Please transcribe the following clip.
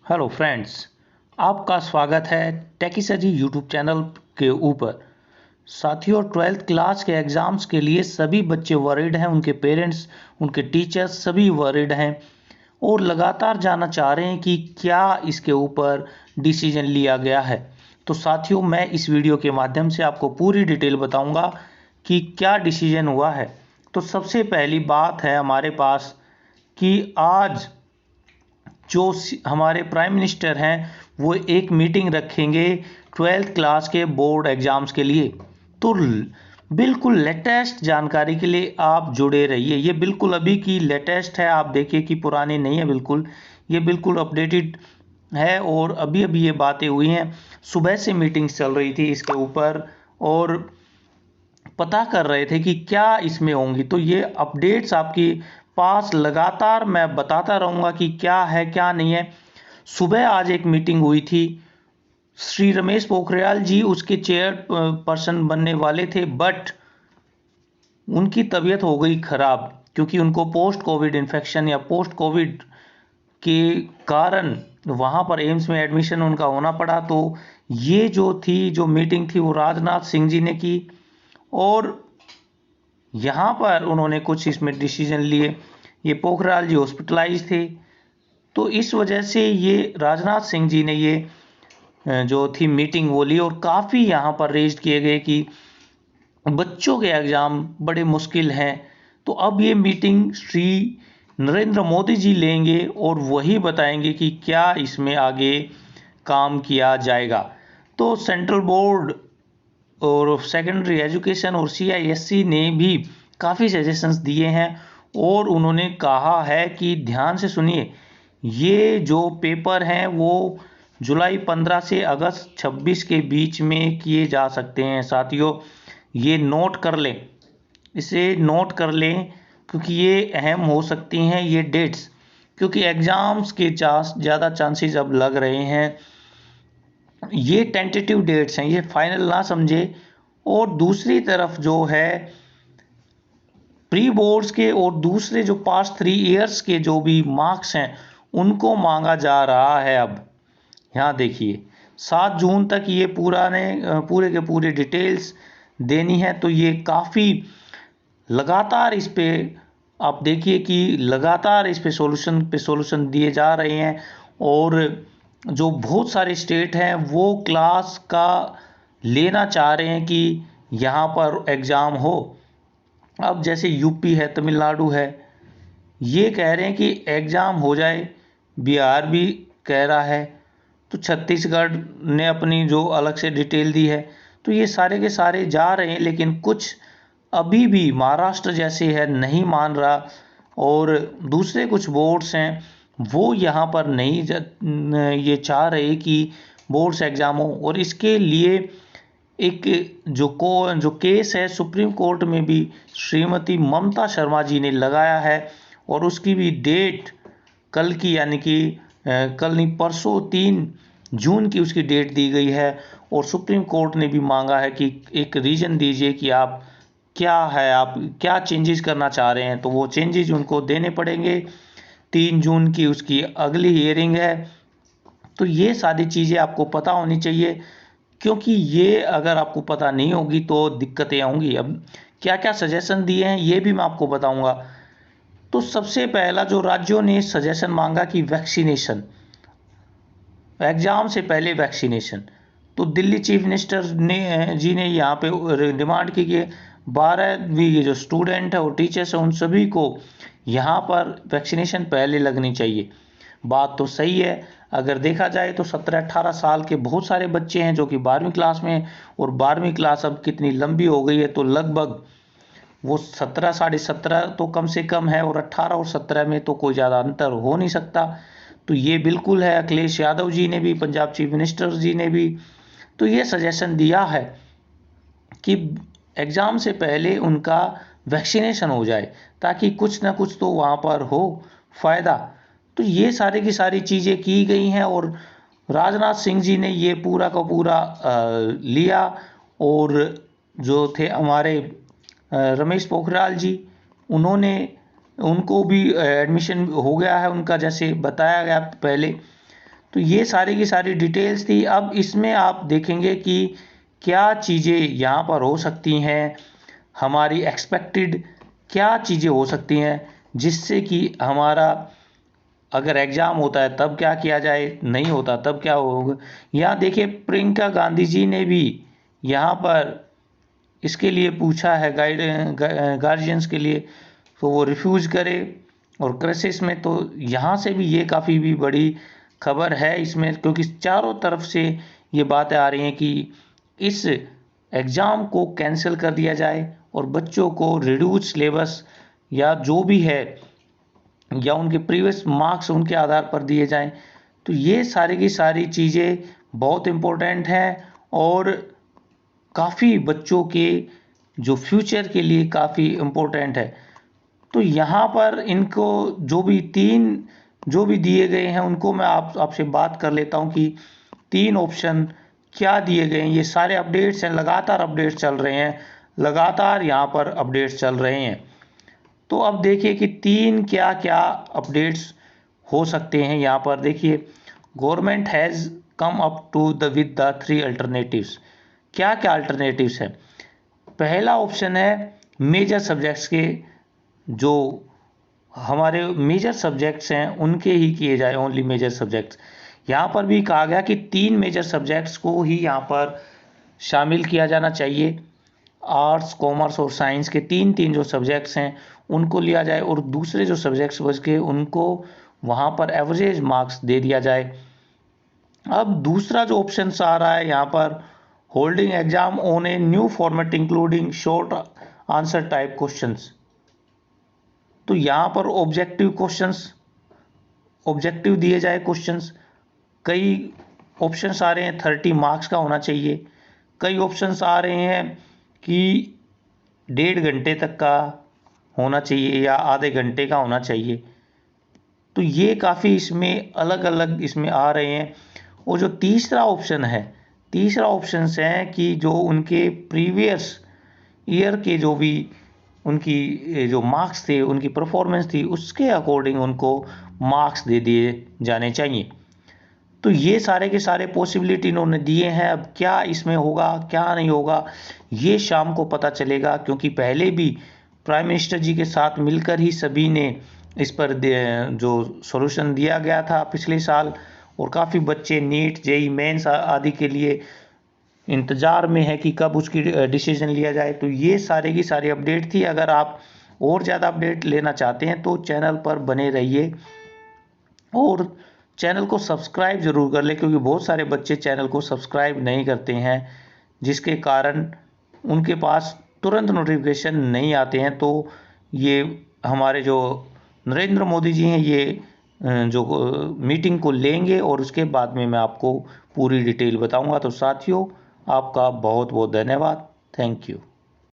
Hello friends, आपका स्वागत है टेकिसजी यूट्यूब चैनल के ऊपर। साथियों, 12th क्लास के एग्ज़ाम्स के लिए सभी बच्चे वरीड हैं, उनके पेरेंट्स, उनके टीचर्स सभी वरीड हैं और लगातार जानना चाह रहे हैं कि क्या इसके ऊपर डिसीजन लिया गया है। तो साथियों, मैं इस वीडियो के माध्यम से आपको पूरी डिटेल बताऊंगा कि क्या डिसीजन हुआ है। तो सबसे पहली बात है हमारे पास कि आज जो हमारे प्राइम मिनिस्टर हैं वो एक मीटिंग रखेंगे 12th क्लास के बोर्ड एग्जाम्स के लिए। तो बिल्कुल लेटेस्ट जानकारी के लिए आप जुड़े रहिए। ये बिल्कुल अभी की लेटेस्ट है, आप देखिए कि पुरानी नहीं है, बिल्कुल ये बिल्कुल अपडेटेड है और अभी अभी ये बातें हुई हैं। सुबह से मीटिंग्स चल रही थी इसके ऊपर और पता कर रहे थे कि क्या इसमें होंगी। तो ये अपडेट्स आपकी पास लगातार मैं बताता रहूँगा कि क्या है क्या नहीं है। सुबह आज एक मीटिंग हुई थी, श्री रमेश पोखरियाल जी उसके चेयर पर्सन बनने वाले थे, बट उनकी तबीयत हो गई खराब क्योंकि उनको पोस्ट कोविड इन्फेक्शन या पोस्ट कोविड के कारण वहाँ पर एम्स में एडमिशन उनका होना पड़ा। तो ये जो मीटिंग थी वो राजनाथ सिंह जी ने की और यहाँ पर उन्होंने कुछ इसमें डिसीजन लिए। ये पोखराल जी हॉस्पिटलाइज थे, तो इस वजह से ये राजनाथ सिंह जी ने ये जो थी मीटिंग वो ली और काफ़ी यहाँ पर रेज किए गए कि बच्चों के एग्ज़ाम बड़े मुश्किल हैं। तो अब ये मीटिंग श्री नरेंद्र मोदी जी लेंगे और वही बताएंगे कि क्या इसमें आगे काम किया जाएगा। तो सेंट्रल बोर्ड और सेकेंडरी एजुकेशन और CISC ने भी काफ़ी सजेशंस दिए हैं और उन्होंने कहा है कि ध्यान से सुनिए, ये जो पेपर हैं वो जुलाई 15 से अगस्त 26 के बीच में किए जा सकते हैं। साथियों, ये नोट कर लें, इसे नोट कर लें क्योंकि ये अहम हो सकती हैं ये डेट्स, क्योंकि एग्ज़ाम्स के ज़्यादा चांसेस अब लग रहे हैं। ये टेंटेटिव डेट्स हैं, ये फाइनल ना समझे। और दूसरी तरफ जो है प्री बोर्ड्स के और दूसरे जो पास्ट 3 ईयर्स के जो भी मार्क्स हैं उनको मांगा जा रहा है। अब यहाँ देखिए 7 जून तक ये पूरे के पूरे डिटेल्स देनी है। तो ये काफ़ी लगातार इस पे आप देखिए कि लगातार इस पे सोल्यूशन दिए जा रहे हैं और जो बहुत सारे स्टेट हैं वो क्लास का लेना चाह रहे हैं कि यहाँ पर एग्ज़ाम हो। अब जैसे यूपी है, तमिलनाडु है, ये कह रहे हैं कि एग्ज़ाम हो जाए, बिहार भी कह रहा है, तो छत्तीसगढ़ ने अपनी जो अलग से डिटेल दी है। तो ये सारे के सारे जा रहे हैं, लेकिन कुछ अभी भी महाराष्ट्र जैसे है नहीं मान रहा और दूसरे कुछ बोर्ड्स हैं वो यहाँ पर नहीं ये चाह रहे कि बोर्ड्स एग्ज़ाम हो। और इसके लिए एक जो केस है सुप्रीम कोर्ट में भी श्रीमती ममता शर्मा जी ने लगाया है और उसकी भी डेट कल की, यानी कि कल नहीं परसों 3 जून की उसकी डेट दी गई है। और सुप्रीम कोर्ट ने भी मांगा है कि एक रीजन दीजिए कि आप क्या चेंजेस करना चाह रहे हैं। तो वो चेंजेस उनको देने पड़ेंगे। 3 जून की उसकी अगली हियरिंग है। तो ये सारी चीज़ें आपको पता होनी चाहिए, क्योंकि ये अगर आपको पता नहीं होगी तो दिक्कतें होंगी। अब क्या क्या सजेशन दिए हैं ये भी मैं आपको बताऊंगा। तो सबसे पहला जो राज्यों ने सजेशन मांगा कि वैक्सीनेशन, एग्ज़ाम से पहले वैक्सीनेशन। तो दिल्ली चीफ मिनिस्टर जी ने यहाँ पे डिमांड की कि 12वीं के जो स्टूडेंट है और टीचर्स हैं उन सभी को यहाँ पर वैक्सीनेशन पहले लगनी चाहिए। बात तो सही है। अगर देखा जाए तो 17-18 साल के बहुत सारे बच्चे हैं जो कि 12वीं क्लास में, और 12वीं क्लास अब कितनी लंबी हो गई है, तो लगभग वो 17 17.5 तो कम से कम है और 18 और 17 में तो कोई ज़्यादा अंतर हो नहीं सकता। तो ये बिल्कुल है। अखिलेश यादव जी ने भी, पंजाब चीफ मिनिस्टर जी ने भी तो ये सजेशन दिया है कि एग्ज़ाम से पहले उनका वैक्सीनेशन हो जाए ताकि कुछ ना कुछ तो वहाँ पर हो फ़ायदा। तो ये सारी की सारी चीज़ें की गई हैं और राजनाथ सिंह जी ने ये पूरा का पूरा लिया। और जो थे हमारे रमेश पोखरियाल जी, उनको भी एडमिशन हो गया है उनका, जैसे बताया गया पहले। तो ये सारी की सारी डिटेल्स थी। अब इसमें आप देखेंगे कि क्या चीज़ें यहाँ पर हो सकती हैं, हमारी एक्सपेक्टेड क्या चीज़ें हो सकती हैं जिससे कि हमारा अगर एग्ज़ाम होता है तब क्या किया जाए, नहीं होता तब क्या होगा। यहाँ देखिए प्रियंका गांधी जी ने भी यहाँ पर इसके लिए पूछा है गार्जियंस के लिए, तो वो रिफ्यूज़ करे। और क्राइसिस में तो यहाँ से भी ये काफ़ी भी बड़ी खबर है इसमें, क्योंकि चारों तरफ से ये बातें आ रही हैं कि इस एग्ज़ाम को कैंसिल कर दिया जाए और बच्चों को रिड्यूस सिलेबस या जो भी है या उनके प्रीवियस मार्क्स उनके आधार पर दिए जाएं। तो ये सारी की सारी चीज़ें बहुत इम्पोर्टेंट हैं और काफ़ी बच्चों के जो फ्यूचर के लिए काफ़ी इम्पोर्टेंट है। तो यहाँ पर इनको जो भी दिए गए हैं उनको मैं आपसे बात कर लेता हूँ कि 3 ऑप्शन क्या दिए गए हैं। ये सारे अपडेट्स हैं, लगातार अपडेट्स चल रहे हैं, लगातार यहाँ पर अपडेट्स चल रहे हैं। तो अब देखिए कि 3 क्या क्या अपडेट्स हो सकते हैं। यहाँ पर देखिए, government has come up to the with the 3 alternatives. क्या क्या अल्टरनेटिव्स हैं? पहला ऑप्शन है मेजर सब्जेक्ट्स के, जो हमारे मेजर सब्जेक्ट्स हैं उनके ही किए जाए, ओनली मेजर सब्जेक्ट्स। यहाँ पर भी कहा गया कि 3 मेजर सब्जेक्ट्स को ही यहाँ पर शामिल किया जाना चाहिए। आर्ट्स, कॉमर्स और साइंस के 3 जो सब्जेक्ट्स हैं उनको लिया जाए और दूसरे जो सब्जेक्ट्स बच के उनको वहाँ पर एवरेज मार्क्स दे दिया जाए। अब दूसरा जो ऑप्शन आ रहा है यहाँ पर, holding exam on a new format including short answer type questions. तो यहाँ पर ऑब्जेक्टिव दिए जाए क्वेश्चंस। कई ऑप्शंस आ रहे हैं 30 मार्क्स का होना चाहिए, कई ऑप्शंस आ रहे हैं कि 1.5 घंटे तक का होना चाहिए या आधे घंटे का होना चाहिए। तो ये काफ़ी इसमें अलग अलग इसमें आ रहे हैं। और जो तीसरा ऑप्शन है कि जो उनके प्रीवियस ईयर के जो भी उनकी जो मार्क्स थे, उनकी परफॉर्मेंस थी, उसके अकॉर्डिंग उनको मार्क्स दे दिए जाने चाहिए। तो ये सारे के सारे पॉसिबिलिटी इन्होंने दिए हैं। अब क्या इसमें होगा क्या नहीं होगा ये शाम को पता चलेगा, क्योंकि पहले भी प्राइम मिनिस्टर जी के साथ मिलकर ही सभी ने इस पर जो सॉल्यूशन दिया गया था पिछले साल। और काफ़ी बच्चे नीट, जेई मेंस आदि के लिए इंतज़ार में है कि कब उसकी डिसीजन लिया जाए। तो ये सारे की सारी अपडेट थी। अगर आप और ज़्यादा अपडेट लेना चाहते हैं तो चैनल पर बने रहिए और चैनल को सब्सक्राइब ज़रूर कर लें, क्योंकि बहुत सारे बच्चे चैनल को सब्सक्राइब नहीं करते हैं, जिसके कारण उनके पास तुरंत नोटिफिकेशन नहीं आते हैं। तो ये हमारे जो नरेंद्र मोदी जी हैं ये जो मीटिंग को लेंगे और उसके बाद में मैं आपको पूरी डिटेल बताऊंगा। तो साथियों, आपका बहुत बहुत धन्यवाद। Thank you.